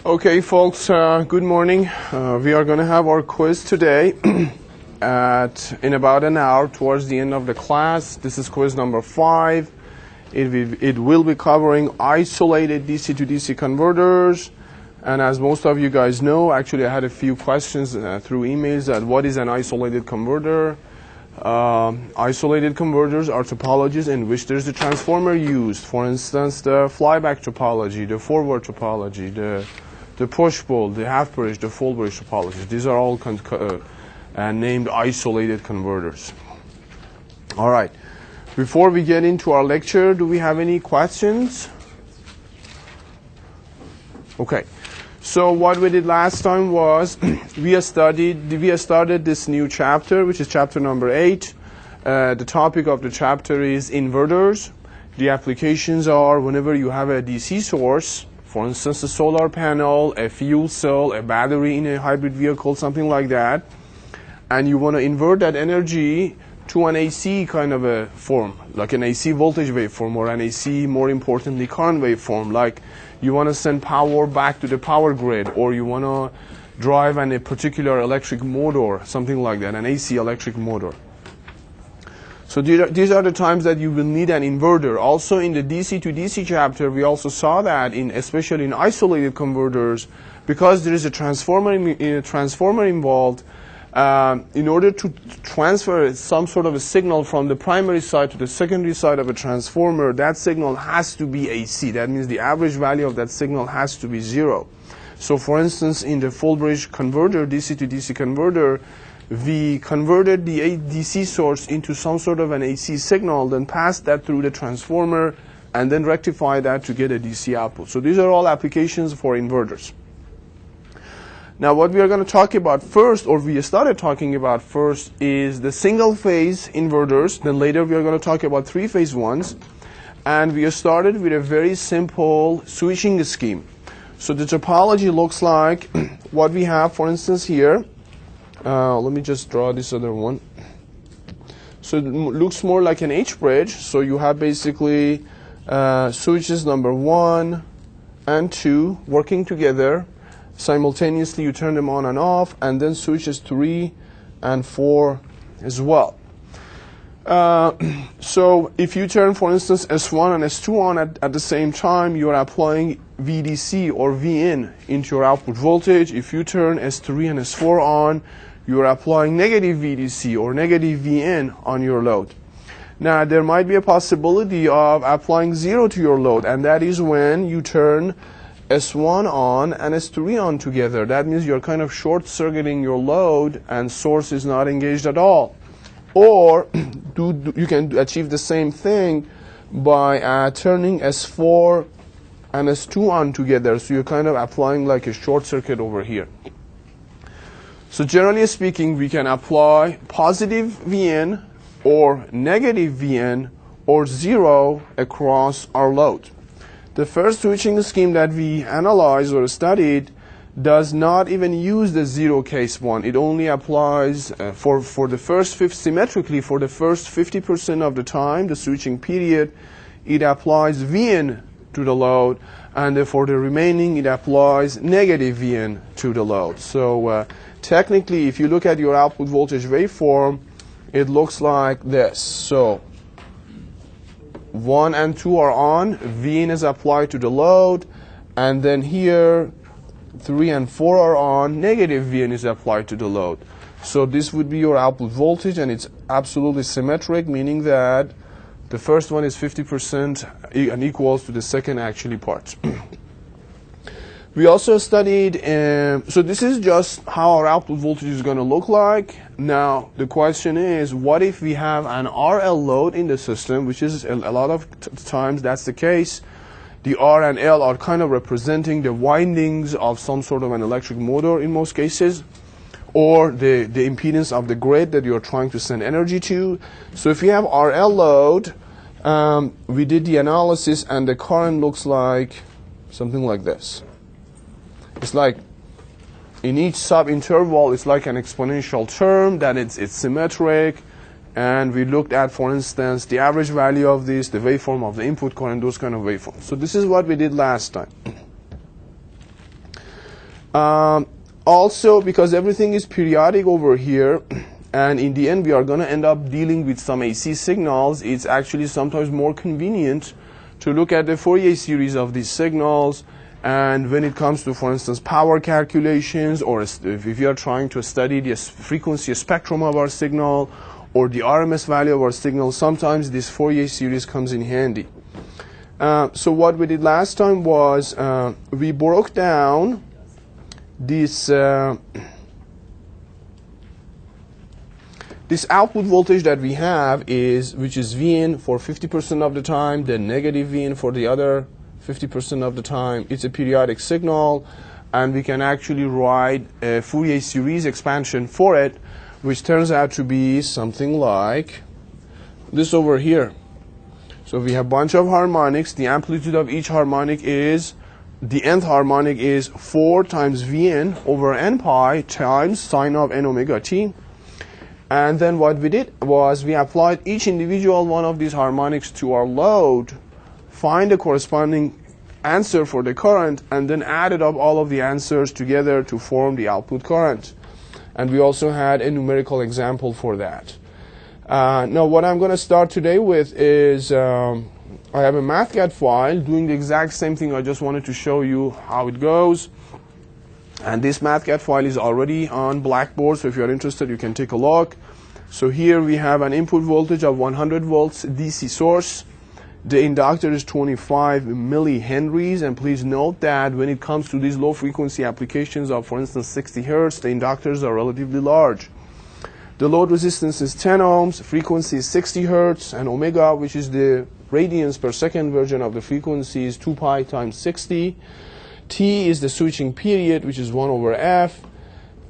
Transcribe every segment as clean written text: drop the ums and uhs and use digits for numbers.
Okay, folks, good morning. We are going to have our quiz today in about an hour towards the end of the class. This is quiz number 5. It will be covering isolated DC to DC converters. And as most of you guys know, actually I had a few questions through emails that what is an isolated converter? Isolated converters are topologies in which there's a transformer used. For instance, the flyback topology, the forward topology, the push-pull, the half-bridge, the full-bridge topologies. These are all named isolated converters. All right. Before we get into our lecture, do we have any questions? Okay. So what we did last time was we started this new chapter, which is chapter number 8. The topic of the chapter is inverters. The applications are whenever you have a DC source, for instance, a solar panel, a fuel cell, a battery in a hybrid vehicle, something like that, and you want to invert that energy to an AC kind of a form, like an AC voltage waveform, or an AC, more importantly, current waveform, like you want to send power back to the power grid, or you want to drive a particular electric motor, something like that, an AC electric motor. So these are the times that you will need an inverter. Also in the DC to DC chapter, we also saw that, especially in isolated converters, because there is a transformer involved, in order to transfer some sort of a signal from the primary side to the secondary side of a transformer, that signal has to be AC. That means the average value of that signal has to be 0. So for instance, in the full bridge converter, DC to DC converter, we converted the DC source into some sort of an AC signal, then passed that through the transformer, and then rectified that to get a DC output. So these are all applications for inverters. Now what we are going to talk about first, or we started talking about first, is the single-phase inverters. Then later we are going to talk about three-phase ones. And we started with a very simple switching scheme. So the topology looks like what we have, for instance, here. Let me just draw this other one. So it looks more like an H-bridge. So you have basically switches number 1 and 2 working together. Simultaneously you turn them on and off, and then switches 3 and 4 as well. So if you turn, for instance, S1 and S2 on at the same time, you are applying VDC or VIN into your output voltage. If you turn S3 and S4 on, you are applying negative VDC or negative VN on your load. Now, there might be a possibility of applying 0 to your load, and that is when you turn S1 on and S3 on together. That means you're kind of short-circuiting your load and source is not engaged at all. Or you can achieve the same thing by turning S4 and S2 on together. So you're kind of applying like a short circuit over here. So generally speaking, we can apply positive VN or negative VN or 0 across our load. The first switching scheme that we analyzed or studied does not even use the 0 case one. It only applies for the first symmetrically for the first 50% of the time, the switching period, it applies VN to the load, and for the remaining it applies negative VN to the load. So technically, if you look at your output voltage waveform, it looks like this. So 1 and 2 are on, VN is applied to the load, and then here 3 and 4 are on, negative VN is applied to the load. So this would be your output voltage, and it's absolutely symmetric, meaning that the first one is 50% and equals to the second actually part. We also studied, so this is just how our output voltage is going to look like. Now, the question is, what if we have an RL load in the system, which is a lot of times that's the case. The R and L are kind of representing the windings of some sort of an electric motor in most cases, or the impedance of the grid that you're trying to send energy to. So if you have RL load, we did the analysis, and the current looks like something like this. It's like in each sub-interval, it's like an exponential term, that it's symmetric. And we looked at, for instance, the average value of this, the waveform of the input current, those kind of waveforms. So this is what we did last time. Also, because everything is periodic over here, and in the end we are going to end up dealing with some AC signals, it's actually sometimes more convenient to look at the Fourier series of these signals. And when it comes to, for instance, power calculations, or if you are trying to study the frequency spectrum of our signal or the RMS value of our signal, sometimes this Fourier series comes in handy. So what we did last time was we broke down this this output voltage that we have, which is Vn for 50% of the time, then negative Vn for the other 50% of the time. It's a periodic signal, and we can actually write a Fourier series expansion for it, which turns out to be something like this over here. So we have a bunch of harmonics. The amplitude of each harmonic is, the nth harmonic is 4 times Vn over n pi times sine of n omega t. And then what we did was we applied each individual one of these harmonics to our load, find the corresponding answer for the current, and then added up all of the answers together to form the output current. And we also had a numerical example for that. Now what I'm going to start today with is I have a Mathcad file doing the exact same thing. I just wanted to show you how it goes. And this Mathcad file is already on Blackboard, so if you're interested you can take a look. So here we have an input voltage of 100 volts DC source. The inductor is 25 millihenries, and please note that when it comes to these low frequency applications of, for instance, 60 hertz, the inductors are relatively large. The load resistance is 10 ohms, frequency is 60 hertz, and omega, which is the radians per second version of the frequency, is 2 pi times 60. T is the switching period, which is 1 over f,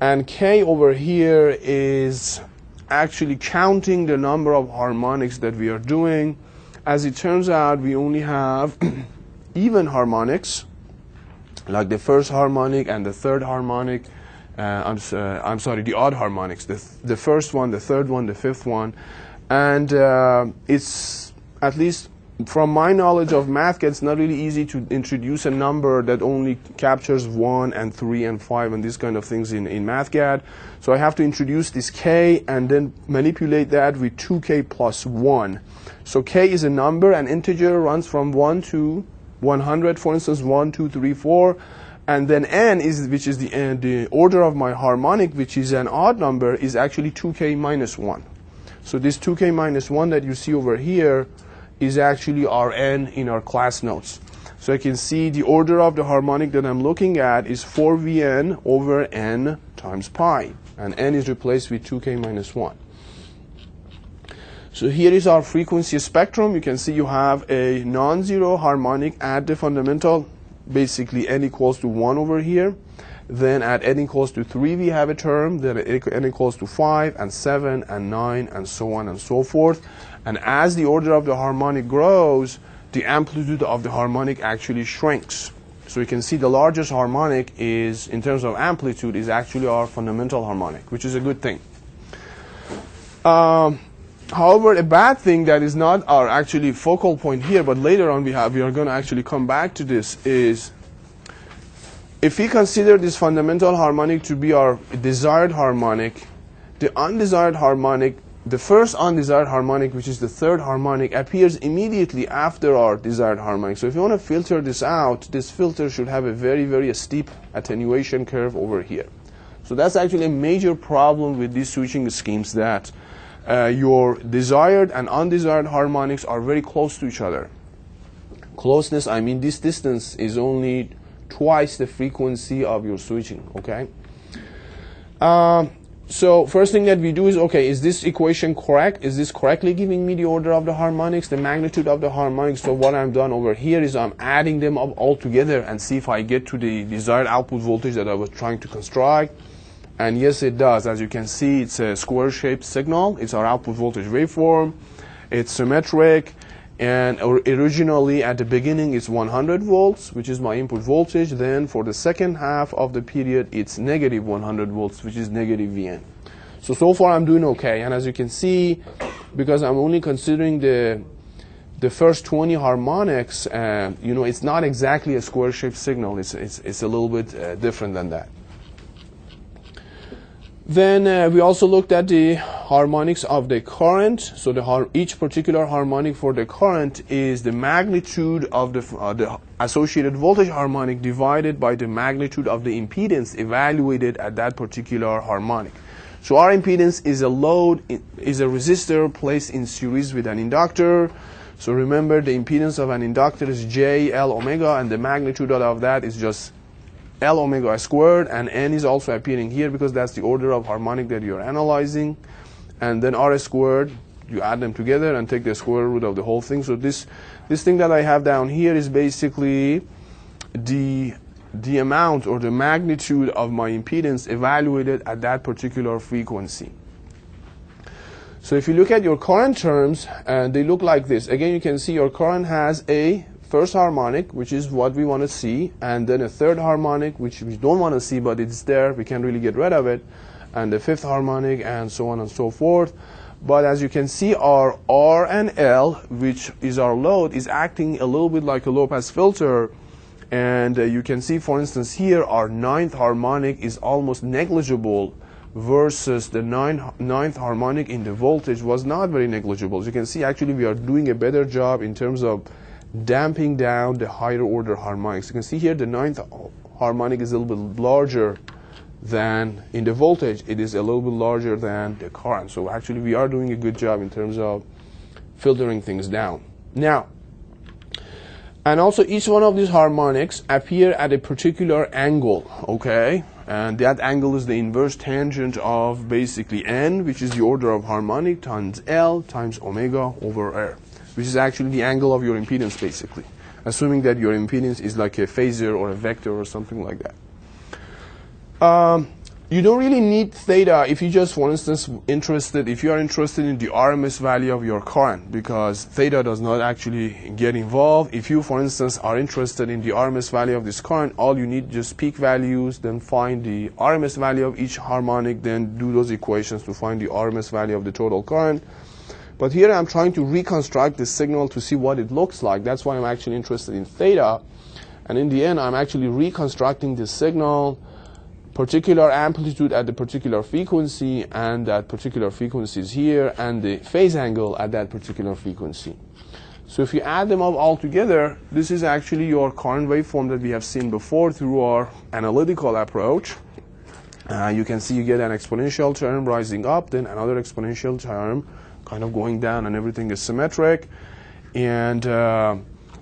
and K over here is actually counting the number of harmonics that we are doing. As it turns out, we only have even harmonics, like the first harmonic and the third harmonic. I'm sorry, the odd harmonics. The first one, the third one, the fifth one. And it's, at least from my knowledge of Mathcad, it's not really easy to introduce a number that only captures 1 and 3 and 5 and these kind of things in Mathcad. So I have to introduce this K and then manipulate that with 2K plus 1. So K is a number, an integer, runs from 1 to 100, for instance, 1, 2, 3, 4. And then N, which is the order of my harmonic, which is an odd number, is actually 2K minus 1. So this 2K minus 1 that you see over here is actually our N in our class notes. So I can see the order of the harmonic that I'm looking at is 4Vn over N times pi. And N is replaced with 2K minus 1. So here is our frequency spectrum. You can see you have a non-zero harmonic at the fundamental, basically n equals to 1 over here. Then at n equals to 3 we have a term, then at n equals to 5 and 7 and 9 and so on and so forth. And as the order of the harmonic grows, the amplitude of the harmonic actually shrinks. So you can see the largest harmonic is, in terms of amplitude, is actually our fundamental harmonic, which is a good thing. However, a bad thing that is not our actually focal point here, but later on we are going to actually come back to this, is if we consider this fundamental harmonic to be our desired harmonic, the undesired harmonic, the first undesired harmonic, which is the third harmonic, appears immediately after our desired harmonic. So if you want to filter this out, this filter should have a very, very steep attenuation curve over here. So that's actually a major problem with these switching schemes, that your desired and undesired harmonics are very close to each other. Closeness, I mean this distance is only twice the frequency of your switching, okay? So first thing that we do is, okay, is this equation correct? Is this correctly giving me the order of the harmonics, the magnitude of the harmonics? So what I've done over here is I'm adding them up all together and see if I get to the desired output voltage that I was trying to construct. And yes, it does. As you can see, it's a square-shaped signal. It's our output voltage waveform. It's symmetric. And originally, at the beginning, it's 100 volts, which is my input voltage. Then for the second half of the period, it's negative 100 volts, which is negative Vn. So far I'm doing okay. And as you can see, because I'm only considering the the first 20 harmonics, it's not exactly a square-shaped signal. It's a little bit different than that. Then we also looked at the harmonics of the current. So each particular harmonic for the current is the magnitude of the associated voltage harmonic divided by the magnitude of the impedance evaluated at that particular harmonic. So our impedance is a load, is a resistor placed in series with an inductor. So remember, the impedance of an inductor is J, L, omega, and the magnitude of that is just L omega squared, and N is also appearing here because that's the order of harmonic that you're analyzing. And then R squared, you add them together and take the square root of the whole thing. So this thing that I have down here is basically the amount or the magnitude of my impedance evaluated at that particular frequency. So if you look at your current terms, they look like this. Again, you can see your current has a first harmonic, which is what we want to see, and then a third harmonic, which we don't want to see, but it's there, we can't really get rid of it, and the fifth harmonic, and so on and so forth. But as you can see, our R and L, which is our load, is acting a little bit like a low-pass filter, and you can see, for instance, here, our ninth harmonic is almost negligible, versus the ninth harmonic in the voltage was not very negligible. As you can see, actually, we are doing a better job in terms of damping down the higher order harmonics. You can see here the ninth harmonic is a little bit larger than in the voltage. It is a little bit larger than the current. So actually we are doing a good job in terms of filtering things down. Now, and also each one of these harmonics appear at a particular angle, okay? And that angle is the inverse tangent of basically N, which is the order of harmonic, times L times omega over R, which is actually the angle of your impedance, basically, assuming that your impedance is like a phasor or a vector or something like that. You don't really need theta if you just, for instance, if you are interested in the RMS value of your current, because theta does not actually get involved. If you, for instance, are interested in the RMS value of this current, all you need just peak values, then find the RMS value of each harmonic, then do those equations to find the RMS value of the total current. But here I'm trying to reconstruct the signal to see what it looks like. That's why I'm actually interested in theta. And in the end, I'm actually reconstructing the signal, particular amplitude at the particular frequency, and that particular frequency is here, and the phase angle at that particular frequency. So if you add them up all together, this is actually your current waveform that we have seen before through our analytical approach. You can see you get an exponential term rising up, then another exponential term kind of going down, and everything is symmetric. And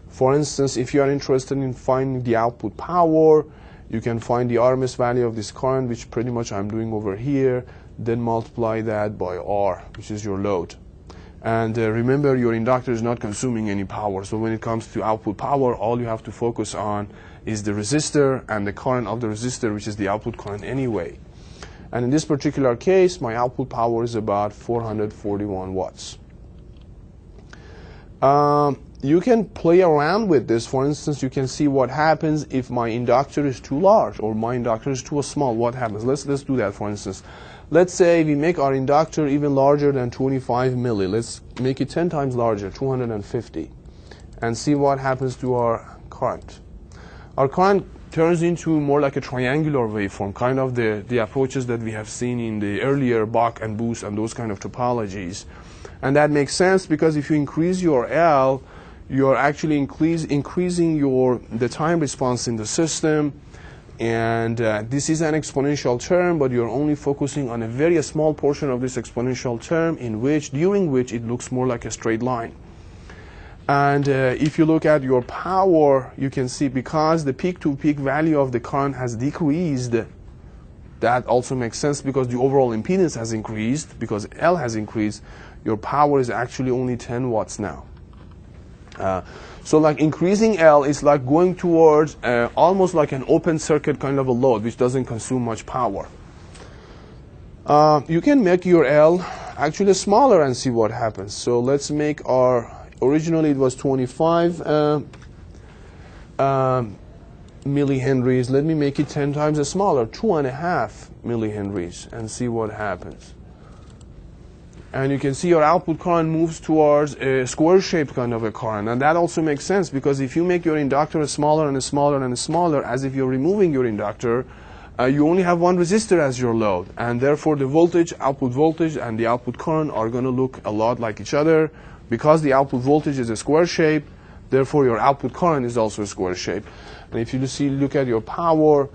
for instance, if you are interested in finding the output power, you can find the RMS value of this current, which pretty much I'm doing over here, then multiply that by R, which is your load. And remember, your inductor is not consuming any power. So when it comes to output power, all you have to focus on is the resistor and the current of the resistor, which is the output current anyway. And in this particular case, my output power is about 441 watts. You can play around with this. For instance, you can see what happens if my inductor is too large or my inductor is too small. What happens? Let's do that, for instance. Let's say we make our inductor even larger than 25 milli. Let's make it 10 times larger, 250, and see what happens to our current. Our current turns into more like a triangular waveform, kind of the approaches that we have seen in the earlier Bach and Boost and those kind of topologies. And that makes sense because if you increase your L, you're actually increasing the time response in the system. And this is an exponential term, but you're only focusing on a very small portion of this exponential term during which it looks more like a straight line. And if you look at your power, you can see because the peak-to-peak value of the current has decreased, that also makes sense because the overall impedance has increased, because L has increased, your power is actually only 10 watts now. So like increasing L is like going towards almost like an open circuit kind of a load, which doesn't consume much power. You can make your L actually smaller and see what happens. So let's make originally it was 25 millihenries. Let me make it 10 times smaller, 2.5 millihenries, and see what happens. And you can see your output current moves towards a square-shaped kind of a current. And that also makes sense, because if you make your inductor smaller and smaller and smaller, as if you're removing your inductor, you only have one resistor as your load. And therefore, the voltage, output voltage, and the output current are going to look a lot like each other. Because the output voltage is a square shape, therefore your output current is also a square shape. And if you look at your power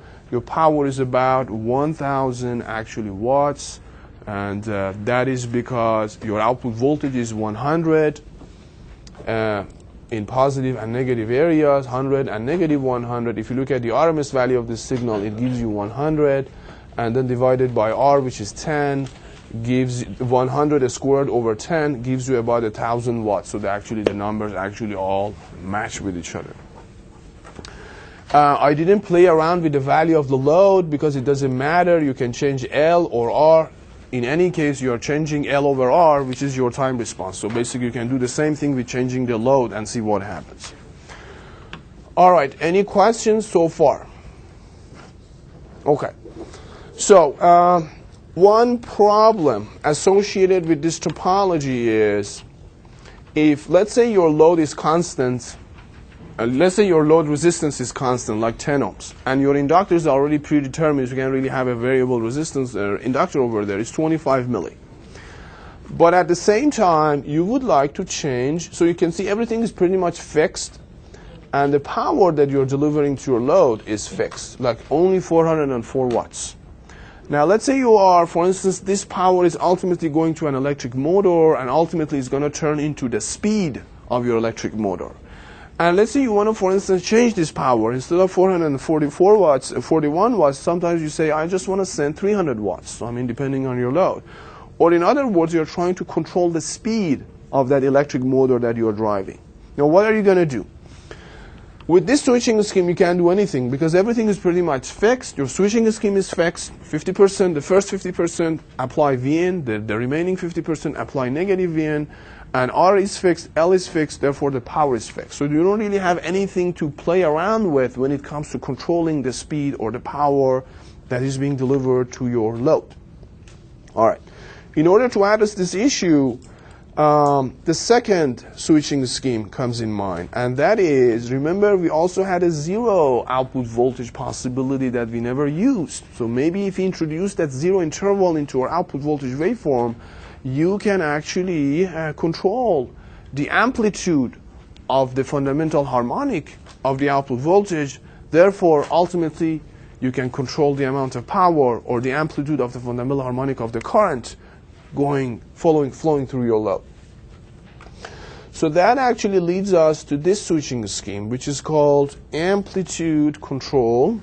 is about 1,000 actually watts. And that is because your output voltage is 100 in positive and negative areas, 100 and negative 100. If you look at the RMS value of the signal, it gives you 100, and then divided by R, which is 10, gives 100 squared over 10 gives you about 1,000 watts. So the numbers actually all match with each other. I didn't play around with the value of the load because it doesn't matter. You can change L or R. In any case, you are changing L over R, which is your time response. So basically, you can do the same thing with changing the load and see what happens. All right, any questions so far? Okay. So one problem associated with this topology is if, let's say, your load is constant, let's say your load resistance is constant, like 10 ohms, and your inductor is already predetermined. You can't really have a variable resistance inductor over there. It's 25 milli. But at the same time, you would like to change, so you can see everything is pretty much fixed, and the power that you're delivering to your load is fixed, like only 404 watts. Now, let's say you are, for instance, this power is ultimately going to an electric motor, and ultimately it's going to turn into the speed of your electric motor. And let's say you want to, for instance, change this power. Instead of 444 watts, 41 watts, sometimes you say, I just want to send 300 watts. So, I mean, depending on your load. Or in other words, you're trying to control the speed of that electric motor that you're driving. Now, what are you going to do? With this switching scheme, you can't do anything because everything is pretty much fixed. Your switching scheme is fixed. 50%, the first 50% apply Vn, the remaining 50% apply negative Vn. And R is fixed, L is fixed, therefore the power is fixed. So you don't really have anything to play around with when it comes to controlling the speed or the power that is being delivered to your load. All right. In order to address this issue, the second switching scheme comes in mind. And that is, remember, we also had a zero output voltage possibility that we never used. So maybe if we introduce that zero interval into our output voltage waveform, you can actually control the amplitude of the fundamental harmonic of the output voltage. Therefore, ultimately, you can control the amount of power or the amplitude of the fundamental harmonic of the current flowing through your load. So that actually leads us to this switching scheme, which is called amplitude control.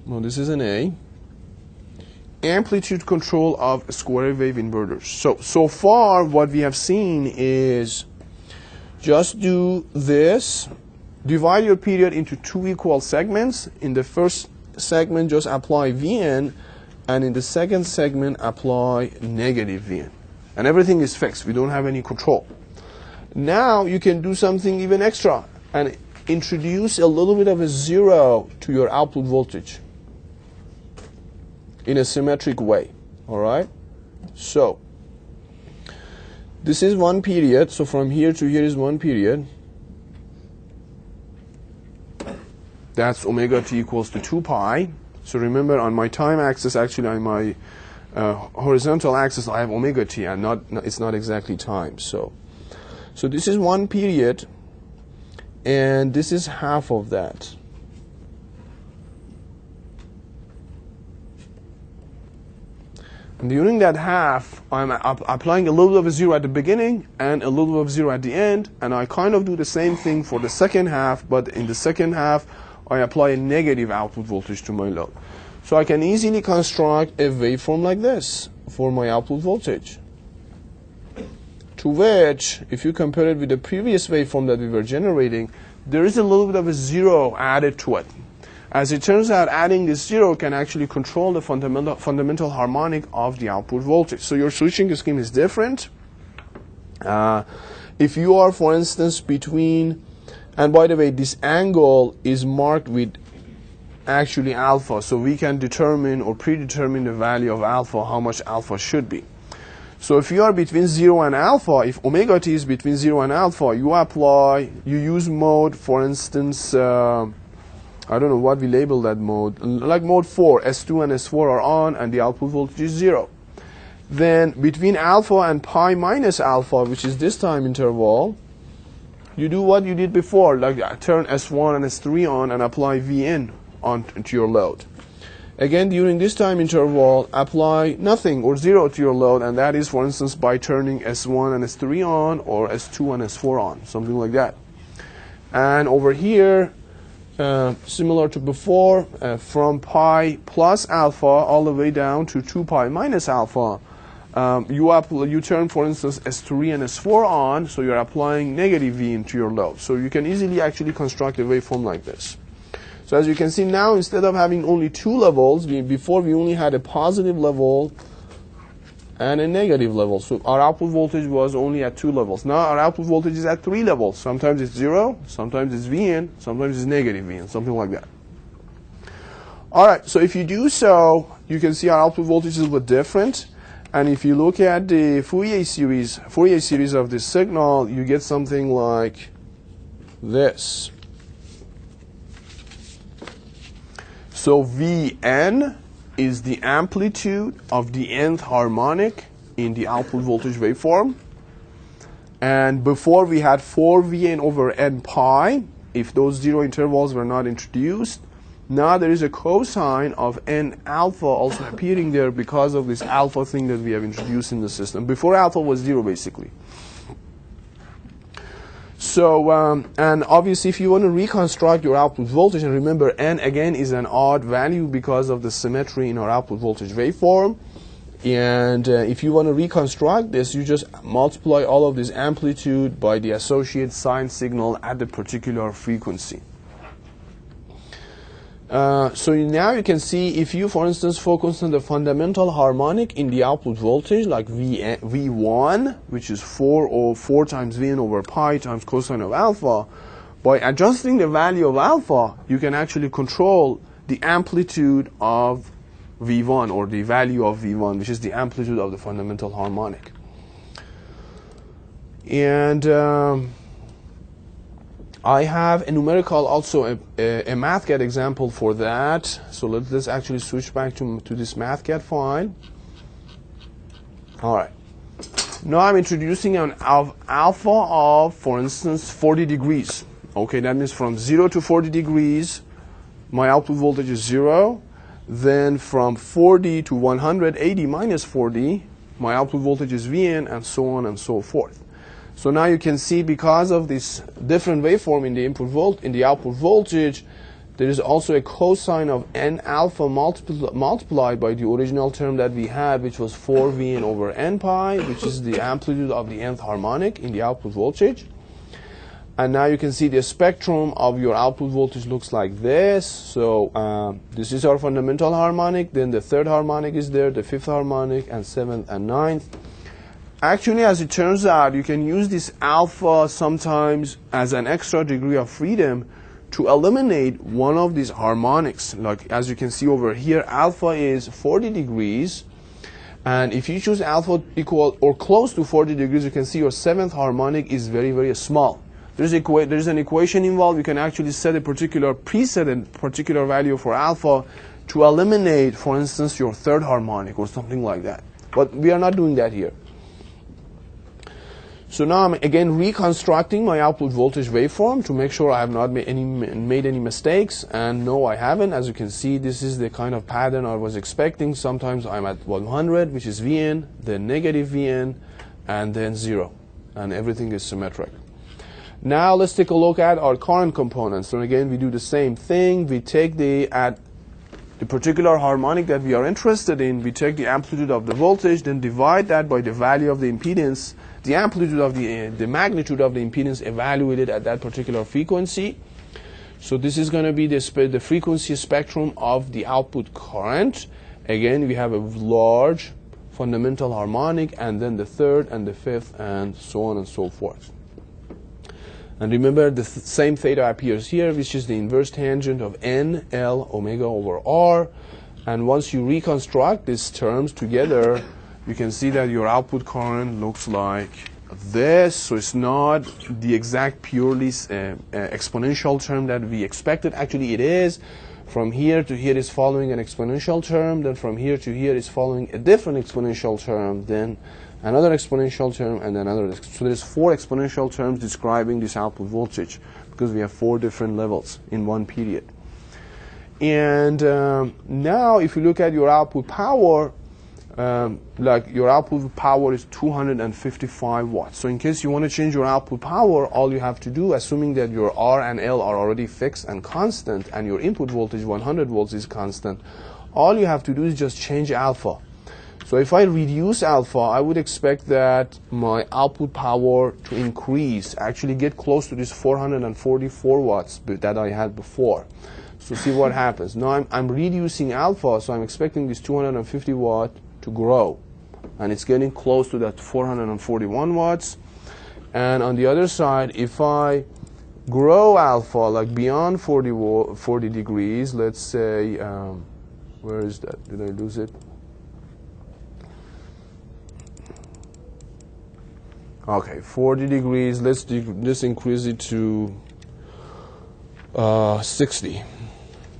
Well, this is an A. Amplitude control of square wave inverters. So far what we have seen is just do this, divide your period into two equal segments. In the first segment just apply Vn, and in the second segment apply negative Vn. And everything is fixed, we don't have any control. Now you can do something even extra and introduce a little bit of a zero to your output voltage in a symmetric way. All right? So this is one period. So from here to here is one period. That's omega t equals to 2 pi. So remember, on my time axis, actually on my horizontal axis, I have omega t, and it's not exactly time. So this is one period, and this is half of that. And during that half, I'm applying a little bit of a zero at the beginning and a little bit of zero at the end, and I kind of do the same thing for the second half, but in the second half, I apply a negative output voltage to my load. So I can easily construct a waveform like this for my output voltage, to which, if you compare it with the previous waveform that we were generating, there is a little bit of a zero added to it. As it turns out, adding this zero can actually control the fundamental harmonic of the output voltage. So your switching scheme is different. If you are, for instance, between, and by the way, this angle is marked with actually alpha, so we can determine or predetermine the value of alpha, how much alpha should be. So if you are between 0 and alpha, if omega t is between 0 and alpha, you use mode, for instance, I don't know what we label that mode, like mode 4, S2 and S4 are on and the output voltage is 0. Then between alpha and pi minus alpha, which is this time interval, you do what you did before, like turn S1 and S3 on and apply Vn onto your load. Again, during this time interval, apply nothing or 0 to your load, and that is, for instance, by turning S1 and S3 on or S2 and S4 on, something like that. And over here, similar to before, from pi plus alpha all the way down to 2 pi minus alpha, you turn, for instance, S3 and S4 on, so you're applying negative V into your load. So you can easily actually construct a waveform like this. So as you can see now, instead of having only 2 levels, before we only had a positive level and a negative level. So our output voltage was only at 2 levels. Now our output voltage is at 3 levels. Sometimes it's 0, sometimes it's Vn, sometimes it's negative Vn, something like that. All right, so if you do so, you can see our output voltage is a little bit different. And if you look at the Fourier series of this signal, you get something like this. So Vn is the amplitude of the nth harmonic in the output voltage waveform. And before we had 4Vn over n pi, if those 0 intervals were not introduced. Now there is a cosine of n alpha also appearing there because of this alpha thing that we have introduced in the system. Before alpha was 0 basically. So, and obviously if you want to reconstruct your output voltage, and remember n again is an odd value because of the symmetry in our output voltage waveform. And if you want to reconstruct this, you just multiply all of this amplitude by the associated sine signal at the particular frequency. So now you can see if you, for instance, focus on the fundamental harmonic in the output voltage, like V1, which is 4 times Vn over pi times cosine of alpha, by adjusting the value of alpha, you can actually control the amplitude of V1, or the value of V1, which is the amplitude of the fundamental harmonic. And I have a numerical, also a Mathcad example for that. So let's actually switch back to this Mathcad file. All right. Now I'm introducing an alpha of, for instance, 40 degrees. Okay, that means from 0 to 40 degrees, my output voltage is 0. Then from 40 to 180 minus 40, my output voltage is Vn, and so on and so forth. So now you can see, because of this different waveform in the output voltage, there is also a cosine of n alpha multiplied by the original term that we had, which was 4Vn over n pi, which is the amplitude of the nth harmonic in the output voltage. And now you can see the spectrum of your output voltage looks like this. So this is our fundamental harmonic, then the third harmonic is there, the fifth harmonic, and seventh and ninth. Actually, as it turns out, you can use this alpha sometimes as an extra degree of freedom to eliminate one of these harmonics. Like as you can see over here, alpha is 40 degrees. And if you choose alpha equal or close to 40 degrees, you can see your seventh harmonic is very, very small. There's an equation involved. You can actually set a preset a particular value for alpha to eliminate, for instance, your third harmonic or something like that. But we are not doing that here. So now I'm again reconstructing my output voltage waveform to make sure I have not made any mistakes. And no, I haven't. As you can see, this is the kind of pattern I was expecting. Sometimes I'm at 100, which is Vn, then negative Vn, and then 0. And everything is symmetric. Now let's take a look at our current components. So again, we do the same thing. We take at the particular harmonic that we are interested in, we take the amplitude of the voltage, then divide that by the value of the impedance, the amplitude of the magnitude of the impedance evaluated at that particular frequency. So this is going to be the frequency spectrum of the output current. Again, we have a large fundamental harmonic, and then the third and the fifth, and so on and so forth. And remember, the same theta appears here, which is the inverse tangent of n L omega over r. And once you reconstruct these terms together, you can see that your output current looks like this. So it's not the exact purely exponential term that we expected. Actually, it is. From here to here is following an exponential term. Then from here to here is following a different exponential term. Then another exponential term, and then another. So there's 4 exponential terms describing this output voltage because we have 4 different levels in one period. And now if you look at your output power, like your output power is 255 watts. So in case you want to change your output power, all you have to do, assuming that your R and L are already fixed and constant and your input voltage 100 volts is constant, all you have to do is just change alpha. So if I reduce alpha, I would expect that my output power to increase, actually get close to this 444 watts that I had before. So see what happens. Now I'm reducing alpha, so I'm expecting this 250 watt to grow. And it's getting close to that 441 watts. And on the other side, if I grow alpha like beyond 40 degrees, let's say, where is that? Did I lose it? Okay, 40 degrees, let's increase it to 60.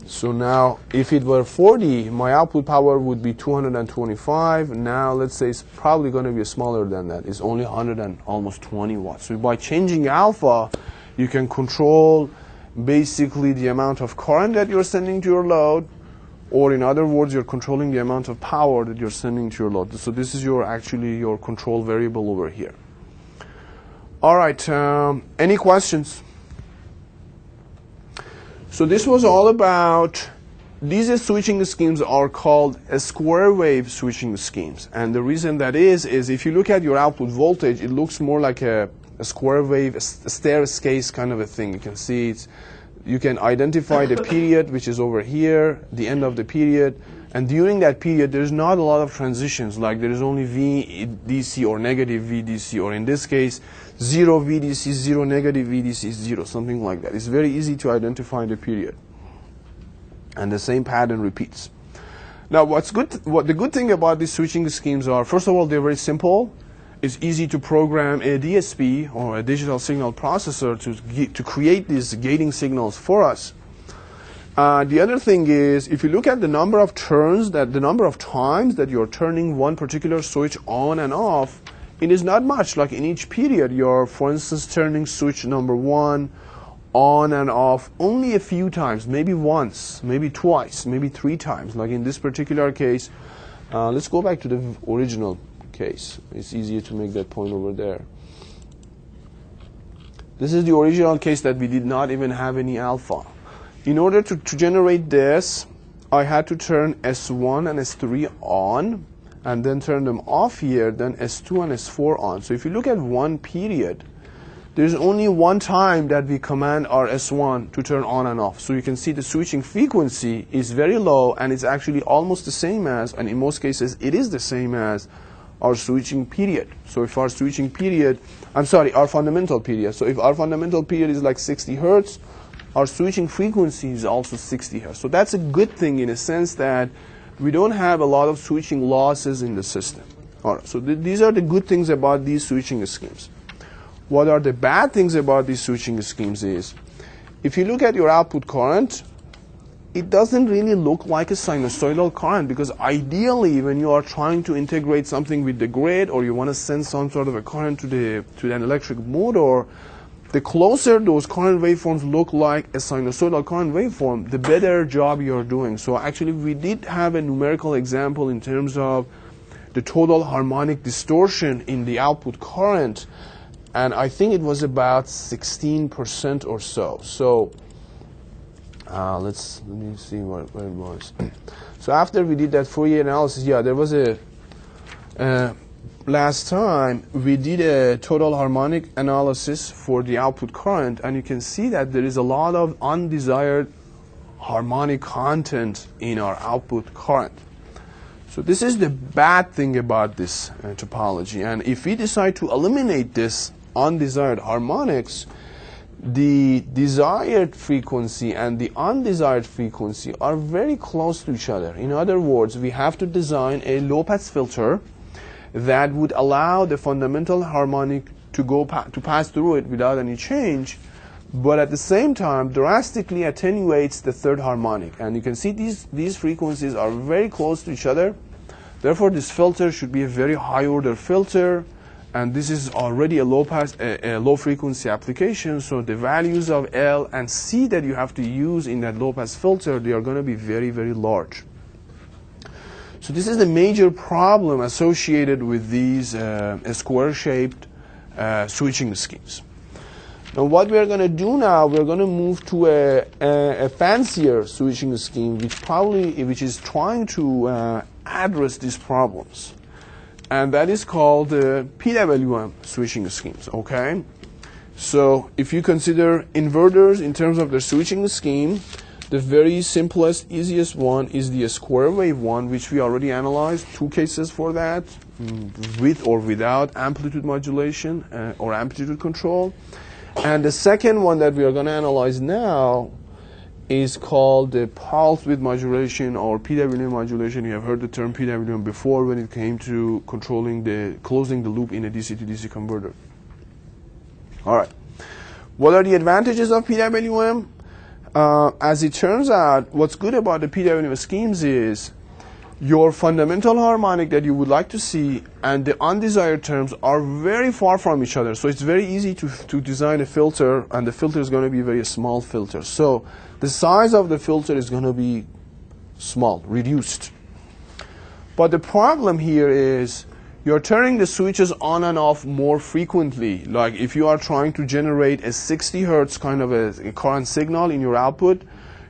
So now, if it were 40, my output power would be 225. Now, let's say it's probably going to be smaller than that. It's only 100 and almost 20 watts. So by changing alpha, you can control basically the amount of current that you're sending to your load, or in other words, you're controlling the amount of power that you're sending to your load. So this is actually your control variable over here. All right, any questions? So this was all about, these switching schemes are called square wave switching schemes. And the reason that is if you look at your output voltage, it looks more like a square wave, a staircase kind of a thing. You can see you can identify the period, which is over here, the end of the period. And during that period, there's not a lot of transitions, like there is only VDC or negative VDC, or in this case, 0 VDC, 0 negative VDC, 0, something like that. It's very easy to identify the period. And the same pattern repeats. Now, what the good thing about these switching schemes are, first of all, they're very simple. It's easy to program a DSP, or a digital signal processor, to create these gating signals for us. The other thing is, if you look at the number of turns, the number of times that you're turning one particular switch on and off, it is not much. Like in each period, you're, for instance, turning switch number 1 on and off only a few times, maybe once, maybe twice, maybe 3 times. Like in this particular case, let's go back to the original case. It's easier to make that point over there. This is the original case that we did not even have any alpha. In order to generate this, I had to turn S1 and S3 on, and then turn them off here, then S2 and S4 on. So if you look at one period, there's only one time that we command our S1 to turn on and off. So you can see the switching frequency is very low, and it's actually almost the same as, and in most cases it is the same as, our switching period. So if our switching period, our fundamental period. So if our fundamental period is like 60 hertz, our switching frequency is also 60 hertz. So that's a good thing in a sense that we don't have a lot of switching losses in the system. All right, so these are the good things about these switching schemes. What are the bad things about these switching schemes is, if you look at your output current, it doesn't really look like a sinusoidal current, because ideally when you are trying to integrate something with the grid, or you want to send some sort of a current to an electric motor, the closer those current waveforms look like a sinusoidal current waveform, the better job you're doing. So actually we did have a numerical example in terms of the total harmonic distortion in the output current, and I think it was about 16% or so. So let me see where it was. So after we did that Fourier analysis, yeah, there was last time we did a total harmonic analysis for the output current, and you can see that there is a lot of undesired harmonic content in our output current. So this is the bad thing about this topology, and if we decide to eliminate this undesired harmonics, the desired frequency and the undesired frequency are very close to each other. In other words, we have to design a low-pass filter that would allow the fundamental harmonic to pass through it without any change, but at the same time drastically attenuates the third harmonic. And you can see these frequencies are very close to each other. Therefore, this filter should be a very high order filter, and this is already a low frequency application, so the values of L and C that you have to use in that low pass filter, they are going to be very, very large. So this is the major problem associated with these square-shaped switching schemes. Now what we are going to do now, we're going to move to a fancier switching scheme which is trying to address these problems. And that is called PWM switching schemes, okay? So if you consider inverters in terms of their switching scheme, the very simplest, easiest one is the square wave one, which we already analyzed, 2 cases for that, with or without amplitude modulation or amplitude control. And the second one that we are going to analyze now is called the pulse width modulation or PWM modulation. You have heard the term PWM before when it came to closing the loop in a DC to DC converter. All right. What are the advantages of PWM? As it turns out, what's good about the PWM schemes is your fundamental harmonic that you would like to see and the undesired terms are very far from each other. So it's very easy to design a filter, and the filter is going to be a very small filter. So the size of the filter is going to be small, reduced. But the problem here is you're turning the switches on and off more frequently. Like if you are trying to generate a 60 hertz kind of a current signal in your output,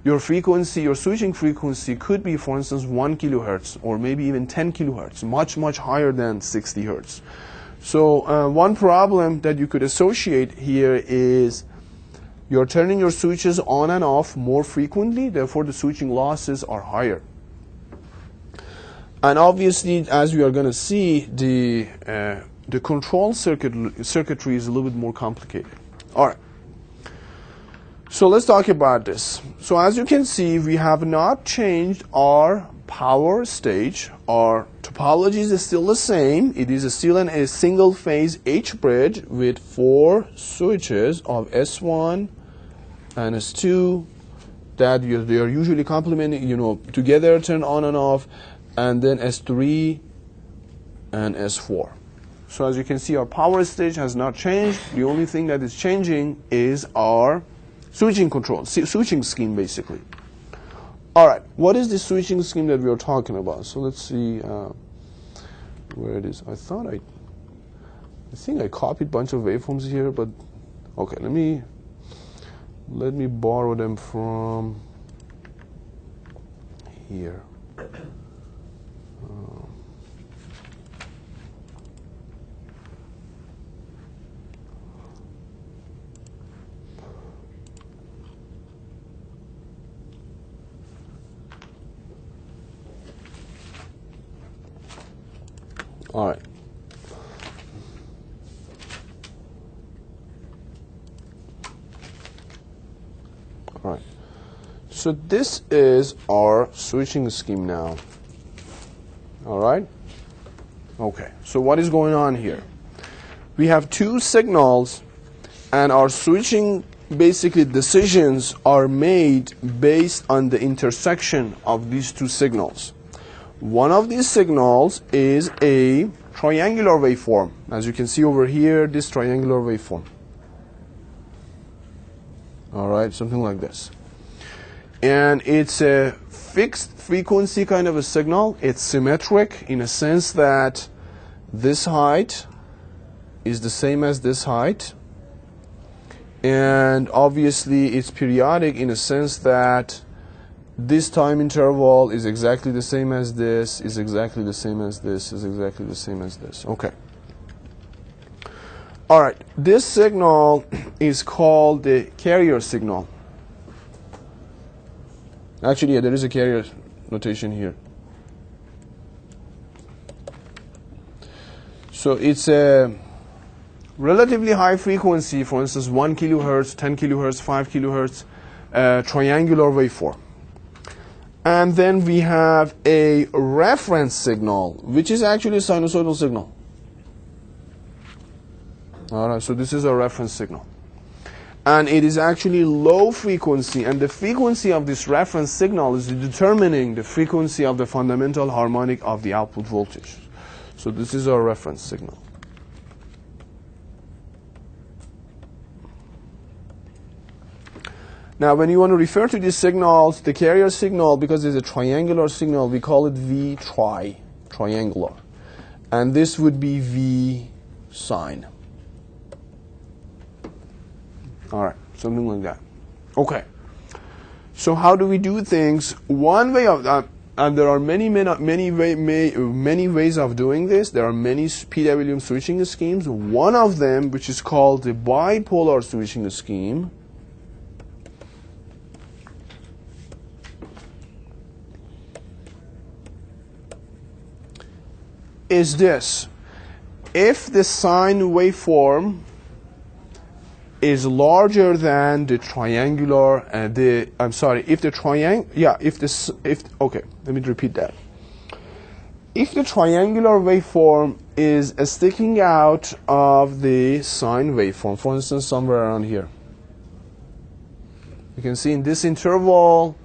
your frequency, your switching frequency could be, for instance, 1 kilohertz or maybe even 10 kilohertz, much, much higher than 60 hertz. So one problem that you could associate here is you're turning your switches on and off more frequently, therefore the switching losses are higher. And obviously, as we are going to see, the control circuitry is a little bit more complicated. All right. So let's talk about this. So as you can see, we have not changed our power stage. Our topology is still the same. It is still a single phase H bridge with 4 switches of S1 and S2 that they are usually complementing, together, turn on and off, and then S3 and S4. So as you can see, our power stage has not changed. The only thing that is changing is our switching control, switching scheme basically. All right, what is the switching scheme that we are talking about? So let's see where it is. I think I copied a bunch of waveforms here, but okay, let me borrow them from here. All right. All right. So this is our switching scheme now. All right. Okay. So what is going on here? We have 2 signals, and our switching basically decisions are made based on the intersection of these 2 signals. One of these signals is a triangular waveform. As you can see over here, this triangular waveform. All right, something like this. And it's a fixed frequency kind of a signal. It's symmetric in a sense that this height is the same as this height. And obviously, it's periodic in a sense that this time interval is exactly the same as this, is exactly the same as this, is exactly the same as this. Okay. All right. This signal is called the carrier signal. Actually, yeah, there is a carrier notation here. So it's a relatively high frequency, for instance, 1 kilohertz, 10 kilohertz, 5 kilohertz, triangular waveform. And then we have a reference signal, which is actually a sinusoidal signal. All right, so this is a reference signal. And it is actually low frequency, and the frequency of this reference signal is determining the frequency of the fundamental harmonic of the output voltage. So this is our reference signal. Now, when you want to refer to these signals, the carrier signal, because it's a triangular signal, we call it V triangular. And this would be V sine. All right, something like that. Okay. So how do we do things? One way of that, and there are many ways of doing this. There are many PWM switching schemes. One of them, which is called the bipolar switching scheme, is this. If the sine waveform is larger than the triangular, let me repeat that. If the triangular waveform is sticking out of the sine waveform, for instance, somewhere around here, you can see in this interval,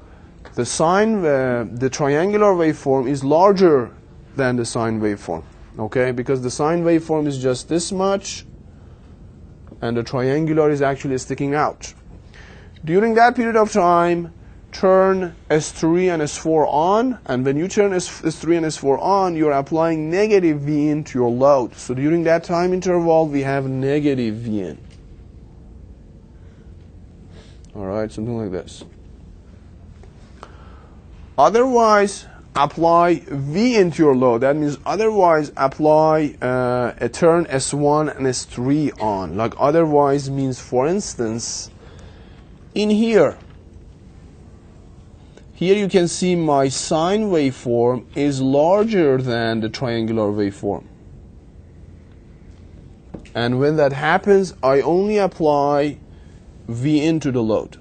the triangular waveform is larger than the sine waveform, okay? Because the sine waveform is just this much, and the triangular is actually sticking out. During that period of time, turn S3 and S4 on, and when you turn S3 and S4 on, you're applying negative Vin to your load. So during that time interval, we have negative Vin. All right, something like this. Otherwise, apply V into your load. That means otherwise apply a turn S1 and S3 on. Like otherwise means, for instance, in here you can see my sine waveform is larger than the triangular waveform. And when that happens, I only apply V into the load.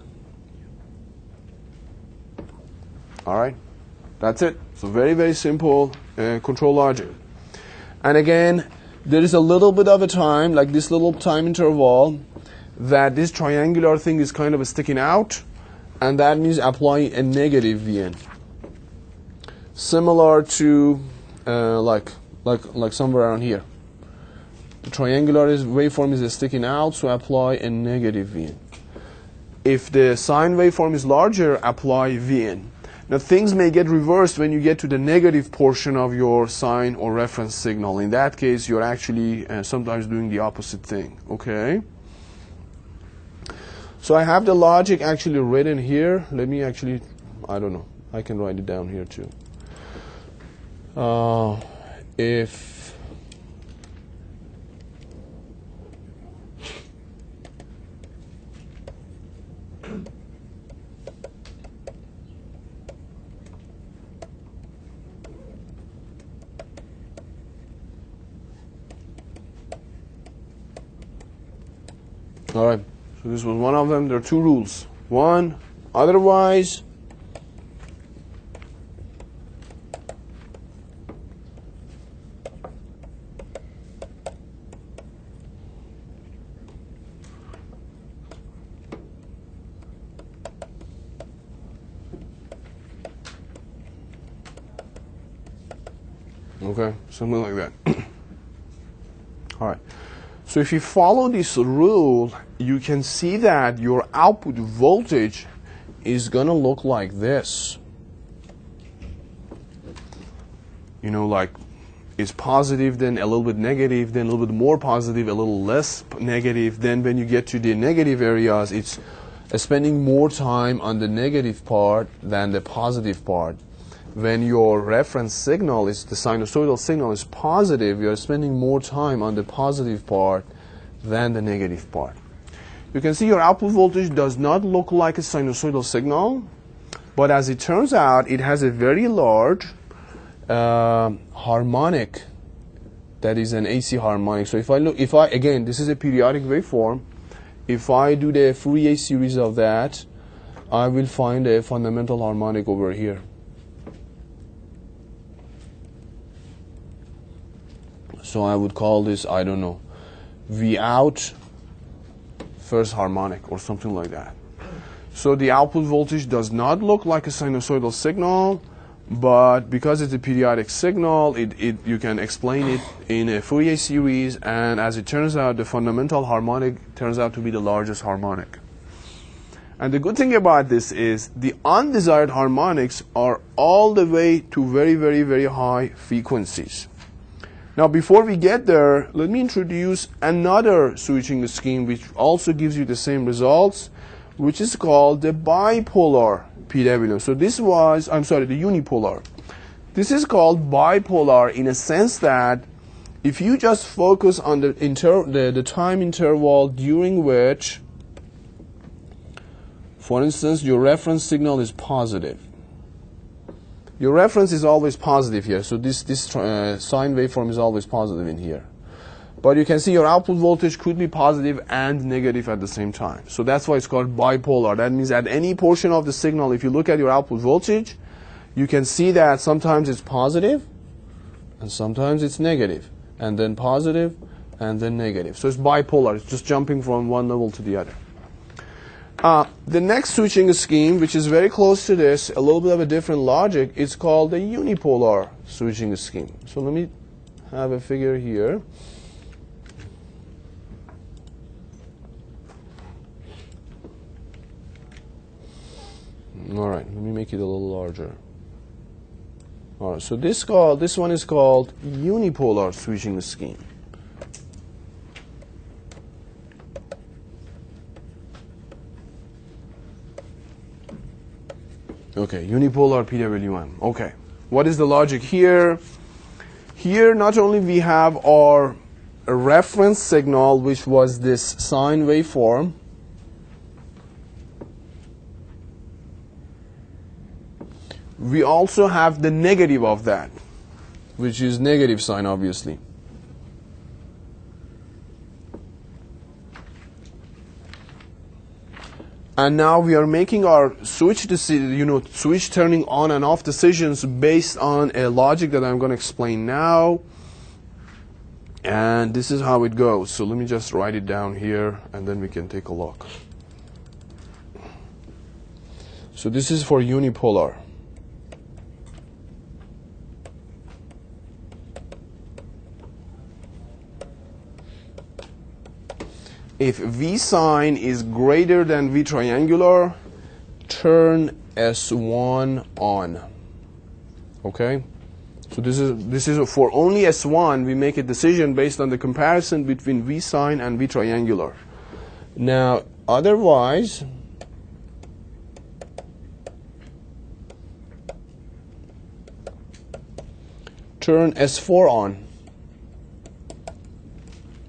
All right? That's it. So very, very simple control logic. And again, there is a little bit of a time, like this little time interval, that this triangular thing is kind of sticking out, and that means applying a negative Vn. Similar to like somewhere around here. The triangular waveform is sticking out, so apply a negative Vn. If the sine waveform is larger, apply Vn. Now, things may get reversed when you get to the negative portion of your sine or reference signal. In that case, you're actually sometimes doing the opposite thing, okay? So I have the logic actually written here. Let me actually, I don't know, I can write it down here too. If all right, so this was one of them. There are two rules. One, otherwise, okay, something like that. All right. So if you follow this rule, you can see that your output voltage is going to look like this. You know, like it's positive, then a little bit negative, then a little bit more positive, a little less negative. Then when you get to the negative areas, it's spending more time on the negative part than the positive part. When your reference signal is, the sinusoidal signal is positive, you are spending more time on the positive part than the negative part. You can see your output voltage does not look like a sinusoidal signal, but as it turns out, it has a very large harmonic that is an AC harmonic. So again, this is a periodic waveform. If I do the Fourier series of that, I will find a fundamental harmonic over here. So I would call this, I don't know, V out first harmonic or something like that. So the output voltage does not look like a sinusoidal signal, but because it's a periodic signal, you can explain it in a Fourier series, and as it turns out, the fundamental harmonic turns out to be the largest harmonic. And the good thing about this is the undesired harmonics are all the way to very, very, very high frequencies. Now, before we get there, let me introduce another switching scheme which also gives you the same results, which is called the bipolar PWM. So this was, the unipolar. This is called bipolar in a sense that if you just focus on the time interval during which, for instance, your reference signal is positive. Your reference is always positive here, so this sine waveform is always positive in here. But you can see your output voltage could be positive and negative at the same time. So that's why it's called bipolar. That means at any portion of the signal, if you look at your output voltage, you can see that sometimes it's positive and sometimes it's negative, and then positive and then negative. So it's bipolar. It's just jumping from one level to the other. The next switching scheme, which is very close to this, a little bit of a different logic, is called the unipolar switching scheme. So let me have a figure here. All right, let me make it a little larger. All right, so this one is called unipolar switching scheme. Okay, unipolar PWM. Okay, what is the logic here? Here, not only we have our reference signal, which was this sine waveform, we also have the negative of that, which is negative sign, obviously. And now we are making our switch turning on and off decisions based on a logic that I'm going to explain now. And this is how it goes. So let me just write it down here, and then we can take a look. So this is for unipolar. If V sine is greater than V triangular, turn S1 on. Okay? So this is for only S1, we make a decision based on the comparison between V sine and V triangular. Now, otherwise, turn S4 on.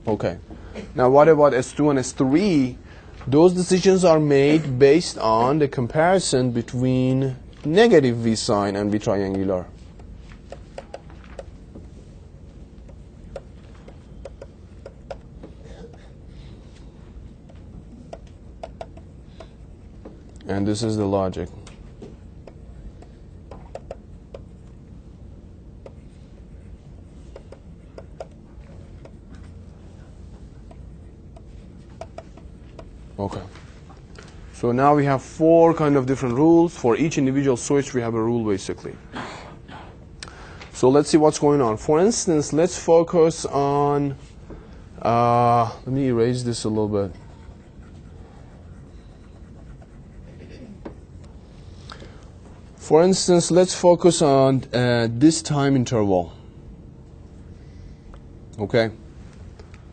Okay. Now, what about S2 and S3? Those decisions are made based on the comparison between negative V sine and V triangular. And this is the logic. Okay. So now we have 4 kind of different rules. For each individual switch, we have a rule basically. So let's see what's going on. For instance, let's focus on, let me erase this a little bit. For instance, let's focus on this time interval. Okay.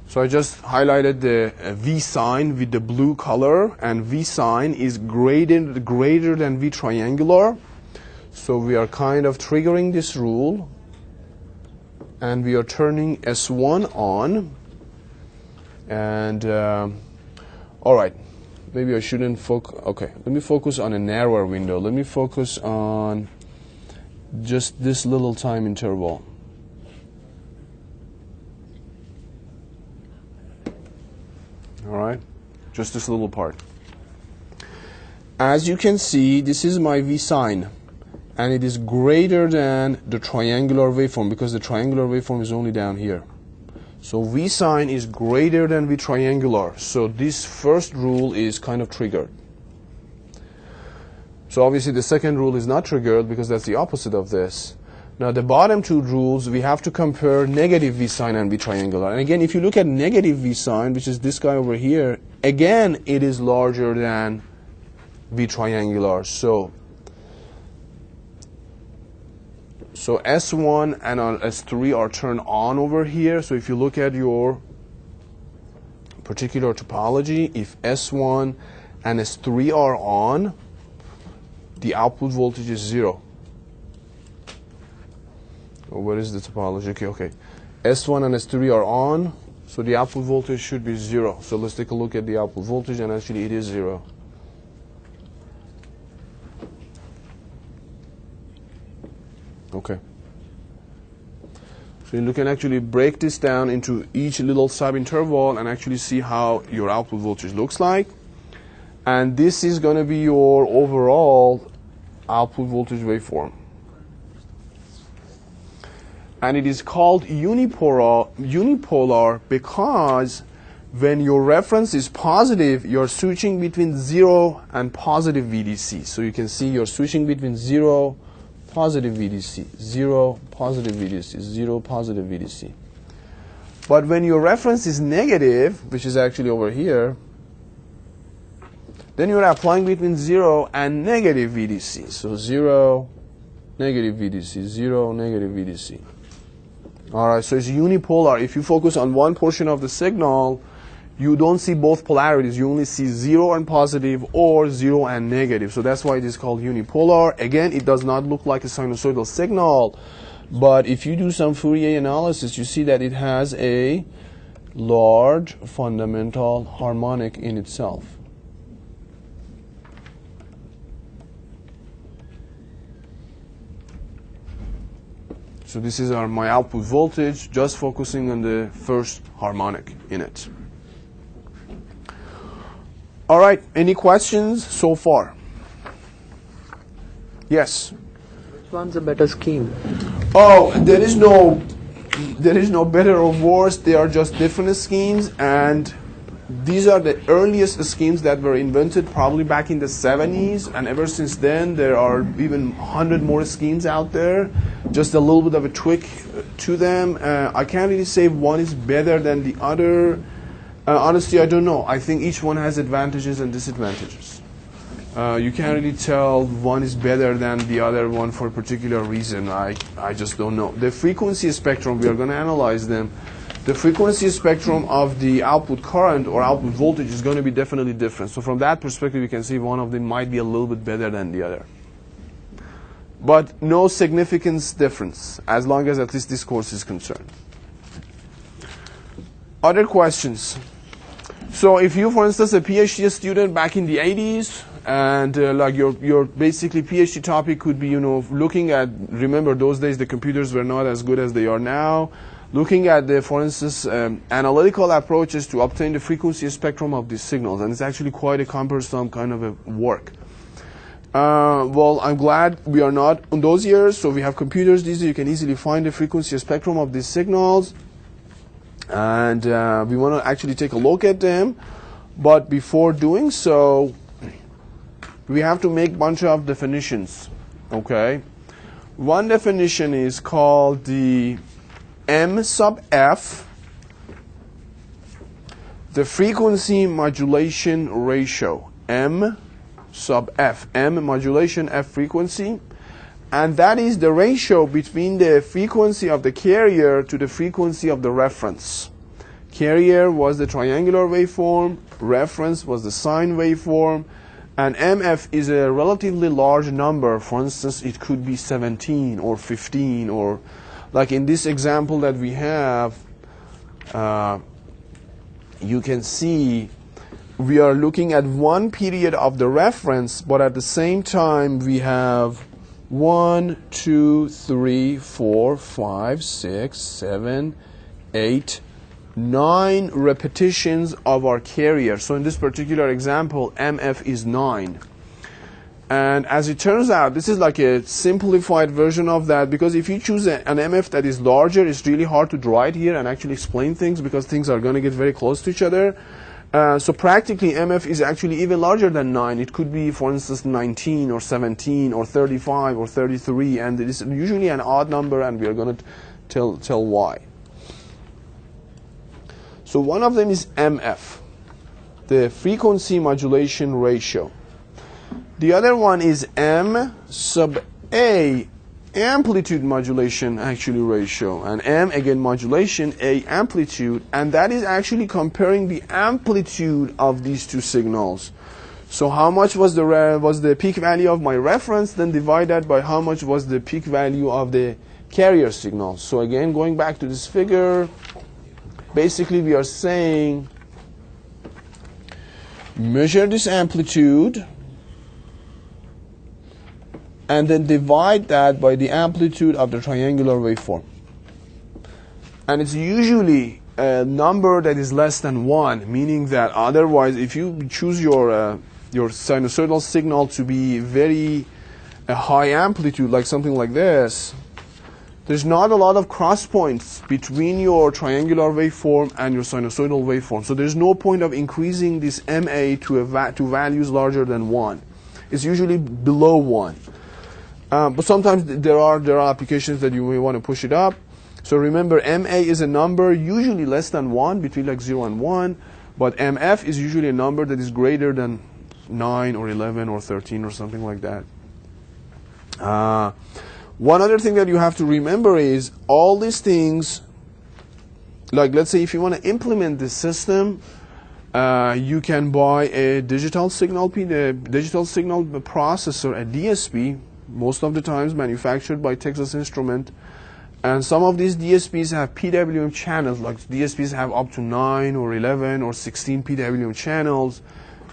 So I just highlighted the V sine with the blue color, and V sine is greater than V triangular. So we are kind of triggering this rule, and we are turning S1 on. And all right, maybe I shouldn't focus. Okay, let me focus on a narrower window. Let me focus on just this little time interval. All right, just this little part. As you can see, this is my V sine, and it is greater than the triangular waveform because the triangular waveform is only down here. So V sign is greater than V triangular. So this first rule is kind of triggered. So obviously the second rule is not triggered because that's the opposite of this. Now the bottom two rules, we have to compare negative V sign and V triangular. And again, if you look at negative V sign, which is this guy over here, again, it is larger than V triangular. So S1 and S3 are turned on over here. So if you look at your particular topology, if S1 and S3 are on, the output voltage is 0. Oh, where is the topology? Okay. S1 and S3 are on, so the output voltage should be 0. So let's take a look at the output voltage, and actually it is 0. Okay. So you can actually break this down into each little sub-interval and actually see how your output voltage looks like. And this is going to be your overall output voltage waveform. And it is called unipolar because when your reference is positive, you're switching between 0 and positive VDC. So you can see you're switching between 0, positive VDC, 0, positive VDC, 0, positive VDC. But when your reference is negative, which is actually over here, then you're applying between 0 and negative VDC. So 0, negative VDC, 0, negative VDC. All right, so it's unipolar. If you focus on one portion of the signal, you don't see both polarities. You only see 0 and positive or 0 and negative. So that's why it is called unipolar. Again, it does not look like a sinusoidal signal, but if you do some Fourier analysis, you see that it has a large fundamental harmonic in itself. So this is my output voltage, just focusing on the first harmonic in it. All right, any questions so far? Yes? Which one's a better scheme? Oh, there is no better or worse. They are just different schemes, and these are the earliest schemes that were invented probably back in the 70s, and ever since then there are even 100 more schemes out there. Just a little bit of a tweak to them. I can't really say one is better than the other. Honestly, I don't know. I think each one has advantages and disadvantages. You can't really tell one is better than the other one for a particular reason. I just don't know. The frequency spectrum, we are going to analyze them. The frequency spectrum of the output current or output voltage is going to be definitely different. So from that perspective, you can see one of them might be a little bit better than the other. But no significant difference, as long as at least this course is concerned. Other questions? So if you, for instance, a PhD student back in the 80s, and like your basically PhD topic could be, looking at, remember those days the computers were not as good as they are now, looking at the, for instance, analytical approaches to obtain the frequency spectrum of these signals, and it's actually quite a cumbersome kind of a work. Well, I'm glad we are not in those years, so we have computers these days. You can easily find the frequency spectrum of these signals, and we want to actually take a look at them. But before doing so, we have to make a bunch of definitions, okay? One definition is called the M sub F, the frequency modulation ratio, M sub F, M modulation, F frequency, and that is the ratio between the frequency of the carrier to the frequency of the reference. Carrier was the triangular waveform, reference was the sine waveform, and MF is a relatively large number. For instance, it could be 17 or 15, or like in this example that we have, you can see we are looking at one period of the reference, but at the same time we have 1, 2, 3, 4, 5, 6, 7, 8, 9 repetitions of our carrier. So in this particular example, MF is 9. And as it turns out, this is like a simplified version of that, because if you choose an MF that is larger, it's really hard to draw it here and actually explain things, because things are going to get very close to each other. So practically MF is actually even larger than 9. It could be, for instance, 19 or 17 or 35 or 33, and it is usually an odd number, and we are going to tell why. So one of them is MF, the frequency modulation ratio. The other one is M sub A, amplitude modulation actually ratio, and M again modulation, A amplitude, and that is actually comparing the amplitude of these two signals. So how much was the peak value of my reference, then divide that by how much was the peak value of the carrier signal. So again, going back to this figure, basically we are saying measure this amplitude and then divide that by the amplitude of the triangular waveform. And it's usually a number that is less than 1, meaning that otherwise, if you choose your sinusoidal signal to be very high amplitude, like something like this, there's not a lot of cross points between your triangular waveform and your sinusoidal waveform. So there's no point of increasing this MA to values larger than 1. It's usually below 1. But sometimes there are applications that you may want to push it up. So remember, MA is a number usually less than 1, between like 0 and 1. But MF is usually a number that is greater than 9 or 11 or 13 or something like that. One other thing that you have to remember is all these things, like let's say if you want to implement this system, you can buy a digital signal processor, a DSP, most of the times manufactured by Texas Instrument. And some of these DSPs have PWM channels, like DSPs have up to 9 or 11 or 16 PWM channels.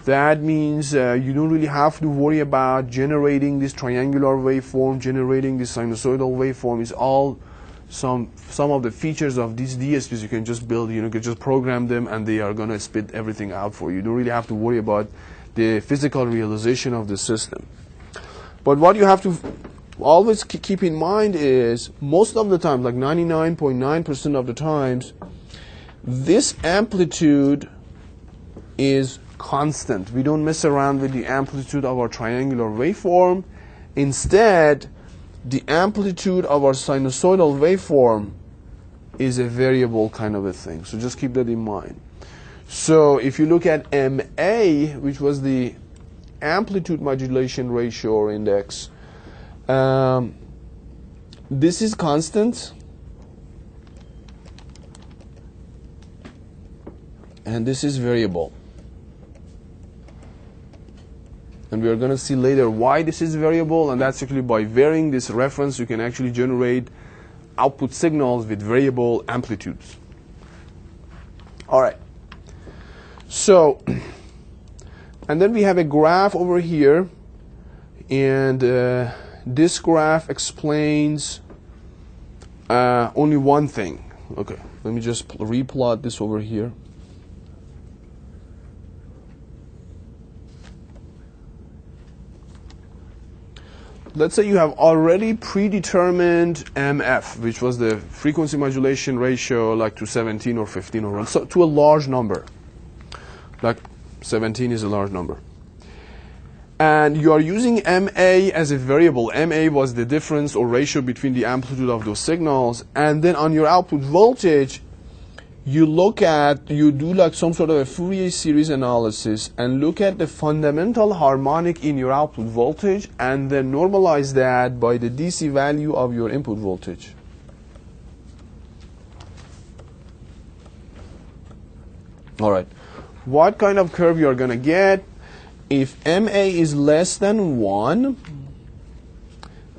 That means you don't really have to worry about generating this triangular waveform, generating this sinusoidal waveform. It's all some of the features of these DSPs you can just build. You can just program them and they are going to spit everything out for you. You don't really have to worry about the physical realization of the system. But what you have to always keep in mind is most of the time, like 99.9% of the times, this amplitude is constant. We don't mess around with the amplitude of our triangular waveform. Instead, the amplitude of our sinusoidal waveform is a variable kind of a thing. So just keep that in mind. So if you look at MA, which was the amplitude modulation ratio or index, this is constant, and this is variable. And we are going to see later why this is variable, and that's actually by varying this reference you can actually generate output signals with variable amplitudes. All right. So, and then we have a graph over here, and this graph explains only one thing. Okay, let me just replot this over here. Let's say you have already predetermined MF, which was the frequency modulation ratio, like to 17 or 15 or so, to a large number. Like 17 is a large number. And you are using MA as a variable. MA was the difference or ratio between the amplitude of those signals. And then on your output voltage, you do like some sort of a Fourier series analysis and look at the fundamental harmonic in your output voltage and then normalize that by the DC value of your input voltage. All right. What kind of curve you are going to get? If MA is less than 1,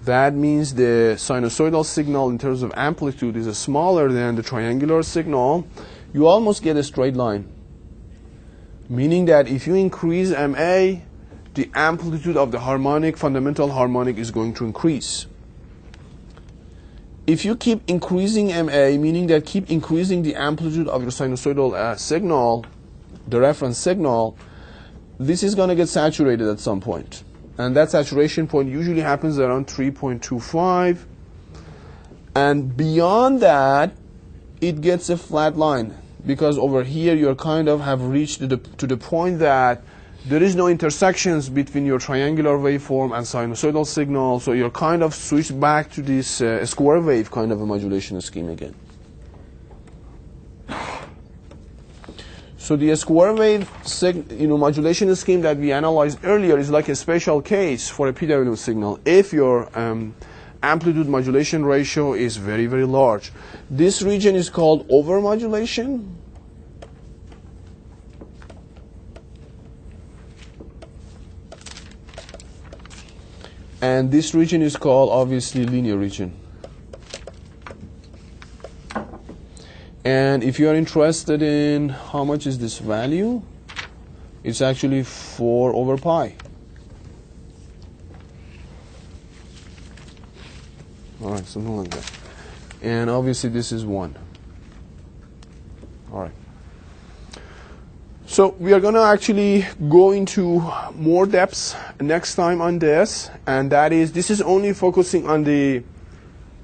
that means the sinusoidal signal in terms of amplitude is smaller than the triangular signal. You almost get a straight line. Meaning that if you increase MA, the amplitude of the harmonic, fundamental harmonic, is going to increase. If you keep increasing MA, meaning that keep increasing the amplitude of your sinusoidal signal, the reference signal, this is going to get saturated at some point. And that saturation point usually happens around 3.25. And beyond that, it gets a flat line, because over here you kind of have reached to the point that there is no intersections between your triangular waveform and sinusoidal signal, so you're kind of switched back to this square wave kind of a modulation scheme again. So the square wave modulation scheme that we analyzed earlier is like a special case for a PWM signal if your amplitude modulation ratio is very, very large. This region is called overmodulation. And this region is called, obviously, linear region. And if you are interested in how much is this value, it's actually 4 over pi. All right, something like that. And obviously this is 1. All right. So we are going to actually go into more depths next time on this, and that is, this is only focusing on the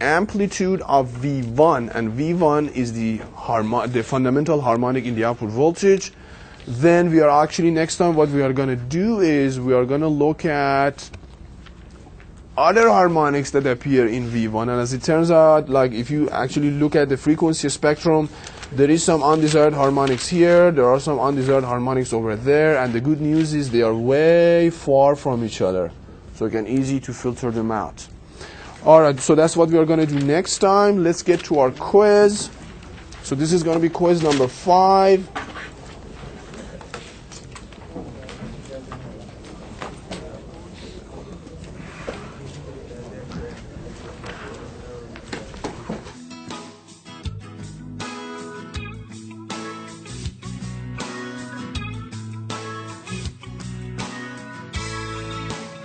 amplitude of V1, and V1 is the fundamental harmonic in the output voltage. Then we are actually, next time what we are going to do is we are going to look at other harmonics that appear in V1, and as it turns out, like if you actually look at the frequency spectrum, there is some undesired harmonics here, there are some undesired harmonics over there, and the good news is they are way far from each other, so it can easy to filter them out. Alright, so that's what we are going to do next time. Let's get to our quiz. So this is going to be quiz number 5.